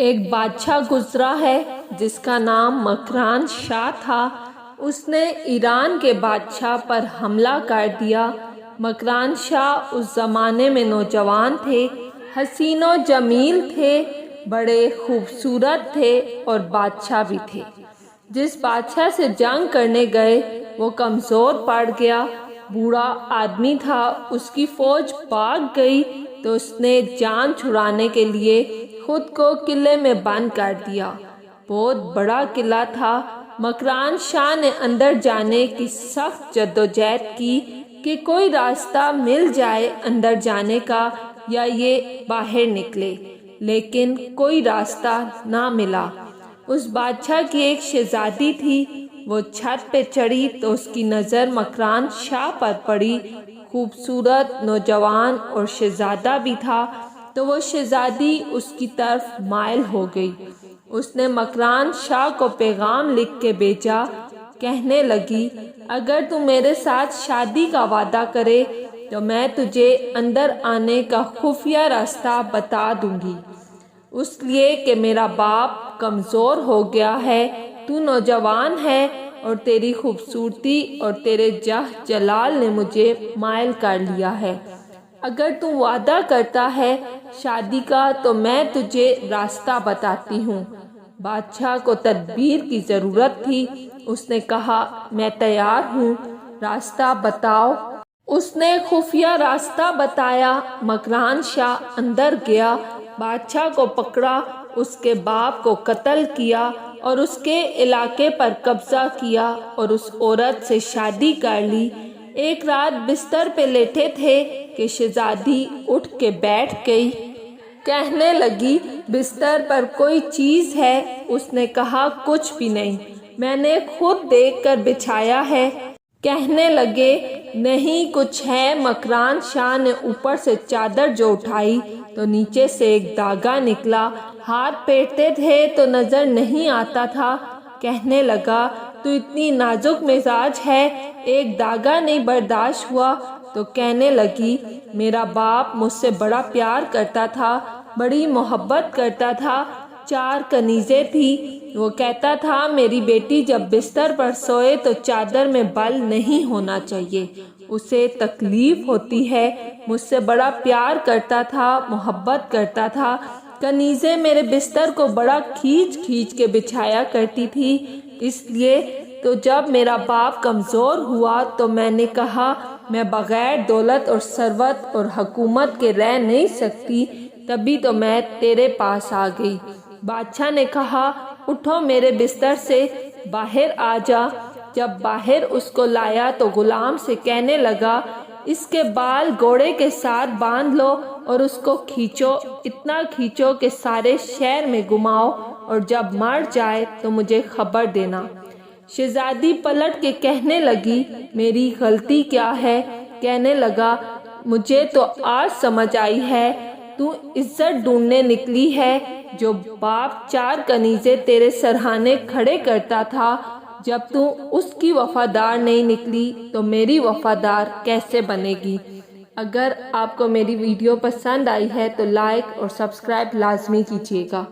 ایک بادشاہ گزرا ہے جس کا نام مکران شاہ تھا۔ اس نے ایران کے بادشاہ پر حملہ کر دیا۔ مکران شاہ اس زمانے میں نوجوان تھے، حسین و جمیل تھے، بڑے خوبصورت تھے اور بادشاہ بھی تھے۔ جس بادشاہ سے جنگ کرنے گئے وہ کمزور پڑ گیا، بوڑھا آدمی تھا۔ اس کی فوج بھاگ گئی تو اس نے جان چھڑانے کے لیے خود کو قلعے میں بند کر دیا۔ بہت بڑا قلعہ تھا۔ مکران شاہ نے اندر جانے کی سخت جدوجہد کی کہ کوئی راستہ مل جائے اندر جانے کا یا یہ باہر نکلے، لیکن کوئی راستہ نہ ملا۔ اس بادشاہ کی ایک شہزادی تھی، وہ چھت پہ چڑھی تو اس کی نظر مکران شاہ پر پڑی۔ خوبصورت نوجوان اور شہزادہ بھی تھا تو وہ شہزادی اس کی طرف مائل ہو گئی۔ اس نے مکران شاہ کو پیغام لکھ کے بھیجا، کہنے لگی اگر تو میرے ساتھ شادی کا وعدہ کرے تو میں تجھے اندر آنے کا خفیہ راستہ بتا دوں گی۔ اس لیے کہ میرا باپ کمزور ہو گیا ہے، تو نوجوان ہے اور تیری خوبصورتی اور تیرے جاہ جلال نے مجھے مائل کر لیا ہے۔ اگر تو وعدہ کرتا ہے شادی کا تو میں تجھے راستہ بتاتی ہوں۔ بادشاہ کو تدبیر کی ضرورت تھی۔ اس نے کہا میں تیار ہوں، راستہ بتاؤ۔ اس نے خفیہ راستہ بتایا۔ مکران شاہ اندر گیا، بادشاہ کو پکڑا، اس کے باپ کو قتل کیا اور اس کے علاقے پر قبضہ کیا اور اس عورت سے شادی کر لی۔ ایک رات بستر پہ لیٹے تھے کہ شہزادی اٹھ کے بیٹھ گئی، کہنے لگی بستر پر کوئی چیز ہے؟ اس نے کہا کچھ بھی نہیں، میں نے خود دیکھ کر بچھایا ہے۔ کہنے لگے نہیں کچھ ہے۔ مکران شاہ نے اوپر سے چادر جو اٹھائی تو نیچے سے ایک دھاگا نکلا، ہاتھ پھیرتے تھے تو نظر نہیں آتا تھا۔ کہنے لگا تو اتنی نازک مزاج ہے، ایک دھاگا نہیں برداشت ہوا؟ تو کہنے لگی میرا باپ مجھ سے بڑا پیار کرتا تھا، بڑی محبت کرتا تھا، 4 کنیزیں تھی۔ وہ کہتا تھا میری بیٹی جب بستر پر سوئے تو چادر میں بل نہیں ہونا چاہیے، اسے تکلیف ہوتی ہے۔ مجھ سے بڑا پیار کرتا تھا، محبت کرتا تھا۔ کنیزیں میرے بستر کو بڑا کھینچ کھینچ کے بچھایا کرتی تھی۔ اس لیے تو جب میرا باپ کمزور ہوا تو میں نے کہا میں بغیر دولت اور ثروت اور حکومت کے رہ نہیں سکتی، تبھی تو میں تیرے پاس آ گئی۔ بادشاہ نے کہا اٹھو میرے بستر سے باہر آ جا۔ جب باہر اس کو لایا تو غلام سے کہنے لگا اس کے بال گھوڑے کے ساتھ باندھ لو اور اس کو کھینچو، اتنا کھینچو کہ سارے شہر میں گھماؤ، اور جب مر جائے تو مجھے خبر دینا۔ شہزادی پلٹ کے کہنے لگی میری غلطی کیا ہے؟ کہنے لگا مجھے تو آج سمجھ آئی ہے، تو عزت ڈھونڈنے نکلی ہے۔ جو باپ 4 کنیزیں تیرے سرہانے کھڑے کرتا تھا، جب تو اس کی وفادار نہیں نکلی تو میری وفادار کیسے بنے گی؟ اگر آپ کو میری ویڈیو پسند آئی ہے تو لائک اور سبسکرائب لازمی کیجیے گا۔